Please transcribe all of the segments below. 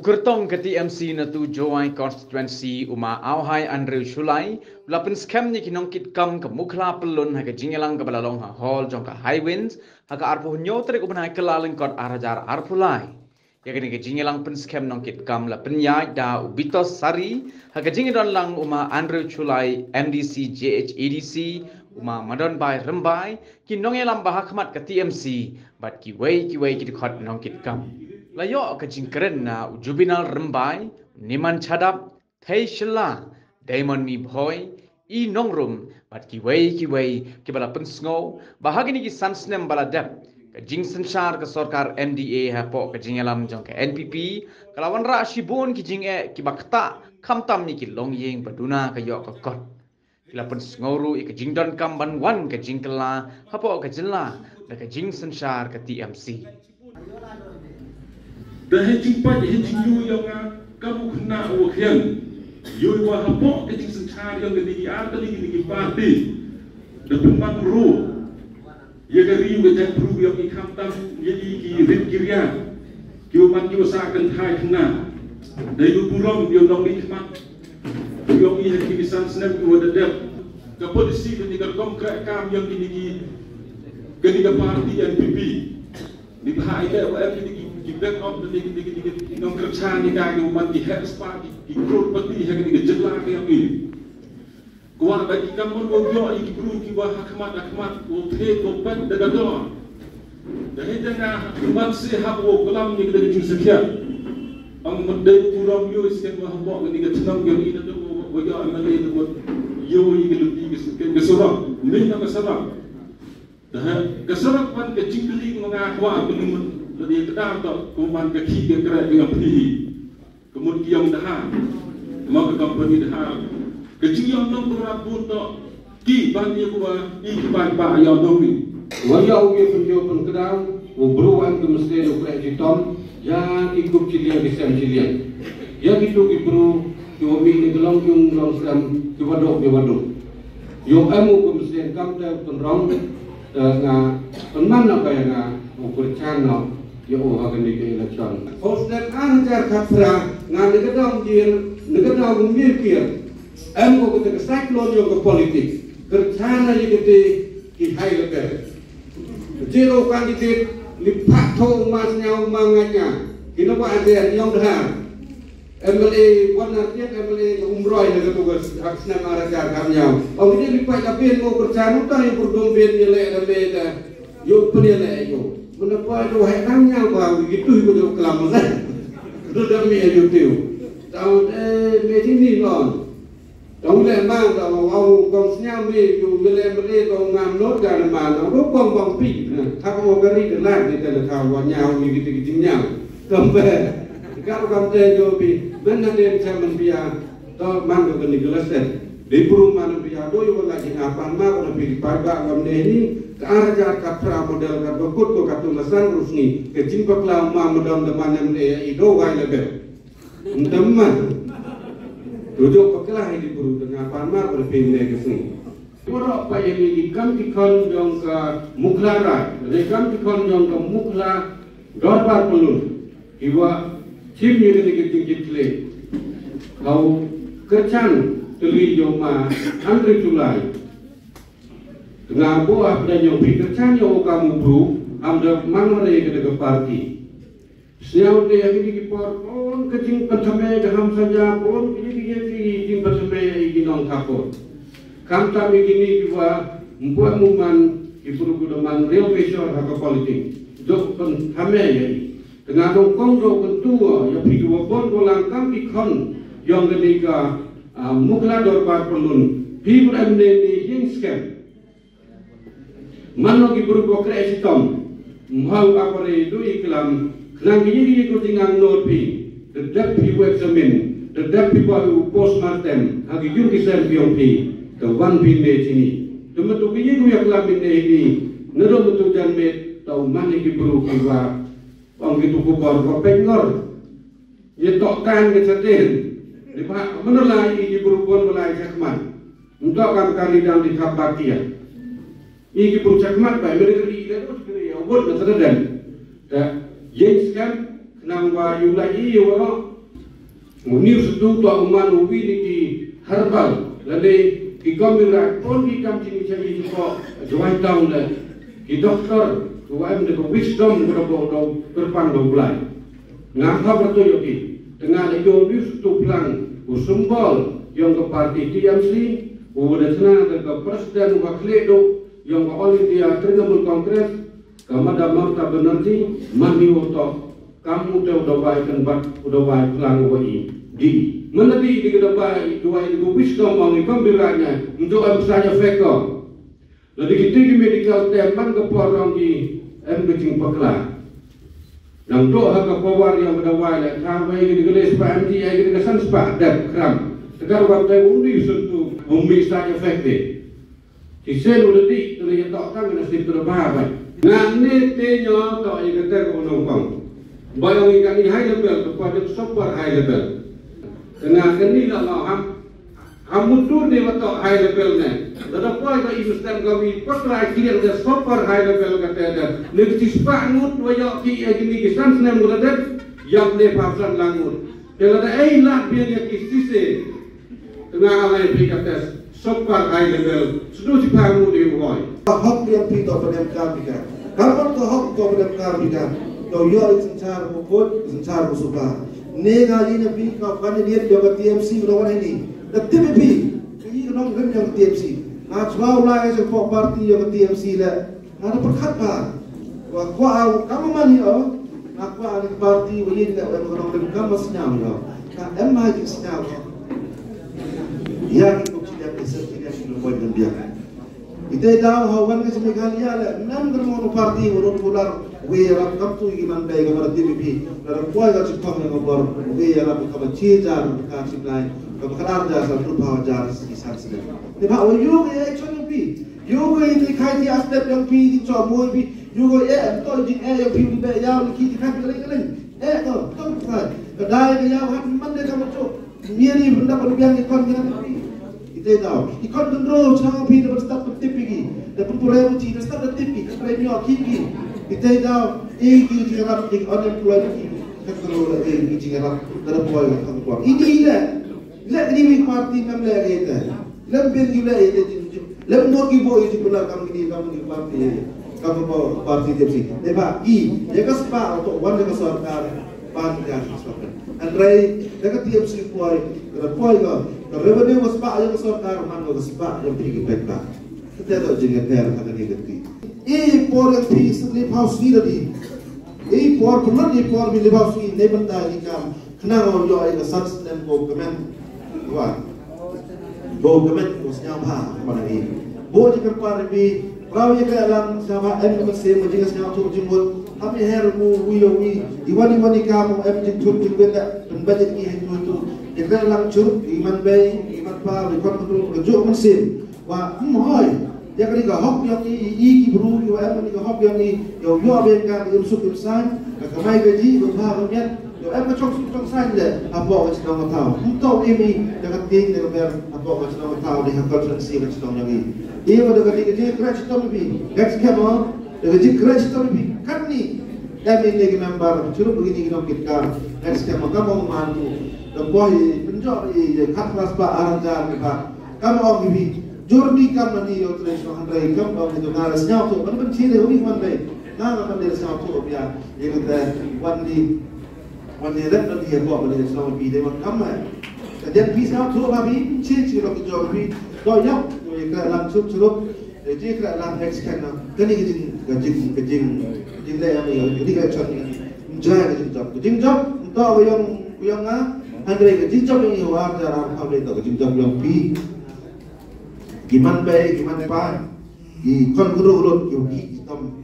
Kurtong ke TMC na tu Joai constituency uma auhai Andrew Shullai lapen scam ni kinongkit kam ke mukla pelun ha ke jingelang ke balalong ha hall jong ka high winds ha ka arpu nyotre ko benai kelaleng kot arajar arpulai ya kini ke jingelang pen scam nongkit kam la penyai da ubitos sari ha ke jingedan lang uma Andrew Shullai MDC JHEDC uma madon bai rembai ki nongelam bahakmat ke TMC bat ki wei ki khot nongkit kam layo ke jingkeren na jubinal rembai niman chadap thei shla diamond mi boy I nongrum bat ki wei ki bala pensngo bahagini ki sansnem bala dep ke jing sensar ke sarkar MDA ha po ke jingalam jong ke NPP kalawan ra shibun ki jing ki bakta khamtam ni ki longyeng baduna ke yo ke kot kila pensngoru ke jingdon kam ban wan ke jingkela ha po ke jilla ke jing sensar ke TMC dah jumpa je yu yang kamu kena wakian yu wa hapo ke jing sencari yang ni ada ni parti dah pemang ru ya dari yu ke pru yang ikam tam ya ki rit kiria ki umat ki usahakan thai kena dah yu pulang yang dong ni khmat yang ini ki bisan snap yu ada dep ke polisi ni kerkom kam yang ni ke parti NPP ni bahai ke wa ni back up the nong kerja ni kaya umat di head spa di grup peti yang ni jelas yang ini. Kuat bagi kamu berdua ini grup kita hakmat utai dopen degador. Dari tengah umat sehat kolam ni kita jumpa sekian. Ang mendai kurang yo sekian wahbok ni kita tenang yang ini tu wajah amal ini tu yo ini lebih sekian kesorang. Ni nak kesorang. Dah kesorang pun kecingkeli mengakwa belum jadi kedar tak kuman kaki ke kerak dengan pih kemudian dah maka company dah kecil yang nong berabun tak ki bani kuba I ban ba yang nong ni wajah uge penjauh pun kedar ubruan ke mesti do kerak jitom yang ikut cilian kisam cilian yang itu ibru kami ni gelong yung long sam kiwadok yung amu ke mesti kam ta penrong nga penman apa yang ukur channel yo akan di election. Osdet anjar kapra na negadam dir negadam mirkir. Am ko ke cyclone yo ke politik. Kerjana ye ke ki high level. Zero candidate lipat tho mas nyau manganya. Kino pa ada yang dah. MLA warna tiap MLA umroy na tugas aksna marajar kam nyau. Ang ini lipat kapin mo kerjana ta yo berdombin ye le da yo penile yo. Menapa itu hektarnya bahawa begitu itu kelam saya. Itu demi YouTube. Tahu ini non. Tahu lemang tahu awak konsnya me you beli tahu ngamnot kan mana. Aku pom pi. Tahu beri delan di dalam kawan nyau gitu nyau. Kampe. Kalau kampe jo pi. Mana dia zaman dia. Tahu mana kan digelasen. Di perumahan dia doy lagi apa mak orang pilih pagak kamne ini. Kearaja kapra model kadokut ko katulasan rusni ke jimpak lama modal demanan ido wai lebel teman duduk pekelah di buru dengan panma berpindah ke sini orang pak yang ikam tikon jong ke muklara ikam tikon jong ke mukla dorbar pelun iwa cim ni ke jingle kau kercan teli joma Andrew Shullai dengan buah dan yang berkerja yang kamu bro, amda mana mereka ke parti. Siapa dia ini kipor pun kecing pertama gaham saja pun ini kecing pertama ini non takut. Kamta begini juga membuat muman iburu gudaman real pressure hak politik. Jok pertama ini dengan dongkong dok ketua yang berdua pun bolang kami kon yang ketiga mukla dorbar pelun. People MDA yang scam. Mano ki berubah kreasi tom, mau apa itu iklam, kerana ini ikut dengan nopi, the dead people examine, the dead people who postmortem, hagi jur kisah biompi, the one pin me sini, temetu ini ku yang kelamin ini, nero betul janmet, tahu mana ki berubah kiwa, orang itu kubur kopengor, nyetokkan kesetin, lepas menolak ini berubah mulai jakman, untuk akan kali dalam di kabakia. Ini perusahaan mat baik mereka di dalam awal masalah dan, yang sekarang nang bayu lagi orang Uniu setu tua uman ubi ni ki herbal lale ki kamera pon ki kam cini cari ko juai tahu le ki doktor tuan de wisdom berapa berpan doblai ngapa betul yoki dengan yo uniu setu plan usumbol yang ke parti TMC udah senang ke presiden wakledo yang ke all India Trinamool Congress kamada mata benarti mandi untuk kamu tahu udah baik dan udah baik pelang woi di menadi di kedepan dua itu wisdom orang pembelanya untuk misalnya feko lalu kita di medical teman ke orang di emgecing pakla yang tu hak kewar yang udah baik sampai di gelas PMT yang di kesan spak dan kram sekarang waktu undi sentuh misalnya fekte di sel udah di terlihat tak kan nasib terbaik ngane tenyo tak ikut kono bayang ikan ini high level kepada super high level. Dengan ini lah ham mutu ni watak high level ni. Dalam poin kau investasi kami patrai kira ada super high level kata ada. Negeri sepak ngut wayak ki ini kisan senam guladet yang le pasan langut. Kalau ada lah biar dia kisise. Tengah alai kata super high level. Sudah sepak ngut di boy. Hak yang kita pada kami. Kalau tu hak kau pada kami kau yo sencar mukut sencar musuba nega ini bi kau kan dia juga TMC berapa ini tapi bi ini orang kan yang TMC nah coba ulah je for party yang TMC lah ada perkat ba wah kamu mani oh nak ba ni party ini tak orang kan kamu senyam yo kan emma je senyam ya kita tidak bisa tidak boleh membiarkan kita tahu hawan ke Meghalaya lah, enam germono parti urut kular, we arab kaptu iman bayi kamar TVP, dalam kuai kat Jepang yang ngobor, we arab kamar cijar kat Shullai, kamar kerja satu bawa jar kisah sedang. Tapi awak juga ya action pi, juga ini kai di aspek yang pi di coba pi, juga ya entah di yang pi di bayar lagi di kai kali-kali, tu kan, kedai dia hat mana kamu cok, miri benda berbiang ikon dengan pi. Kita tahu, ikon dendro jangan pi dapat start bertipi, dapat pura uci, dapat start bertipi, premium kiki. Kita tahu, ini jangan di unemployed kiki, kalau ini jangan dapat pura yang kuat. Ini lah ini parti memang kita, lebih gila itu, lebih mau kibo itu pula kami parti parti TMC. Lepas ini, jika sepak untuk warga masyarakat, panjang masyarakat. Andai dekat TMC puai, puai kau. Revenue was pak yang masyarakat mana was pak yang pergi pekak. Kita tak jangan ter kata dia ganti. Por yang pergi sendiri house ni tadi. Por benar por bila house ni benda ni kam. Kena orang yo ada sats dan government. Wah. Government was nyapa mana ni. Bo jika par bi Rau yang kealang sama MMC majlis yang tu jemput. Kami hermu wiyowi. Iwan kamu MJ tu benda dan budget ni itu. Jika langsung iman bayi, iman pa, iman betul kerja mesin. Wah, hoi. Jika ni hok yang ini buru, yang ni hok yang ini, yang bengkar, yang suku besar, kemai gaji, berapa banyak. Yang cok sain le, apa macam orang tahu. Untuk ini dekat ting dekat apa macam orang tahu di konferensi macam yang ini. Ia dekat ting kerja tu lebih. Kat siapa? Dekat kerja tu lebih. Kan ni, kami ni member, cukup begini kita kita. Kat siapa? Kamu mantu. Boy penjor kat kelas pak aranjar kita kamu orang ini jordi kamu ni yo tradisional handai kamu orang itu ngaras nyau tu mana benci deh orang mandai nang mandai nyau tu biar dia kata wani red nanti dia bawa mandai nyau bi dia kamu dan bisa tu kami cici lo kerja bi doyak mereka langsung suruh jika lang extend kani kejing le yang ini kacau ni menjadi kejing job untuk yang Andai kejinjam ini war dalam hal itu kejinjam yang pi, gimana baik gimana pa, ikon guru yang pi hitam,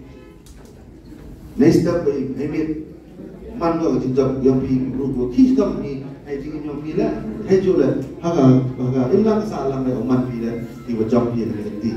nesta baik emit, mana kejinjam yang pi guru hitam ni, jingin yang pi lah, hejula, haga ilang kesalam le umat pi lah, di wajah pi dengan ti.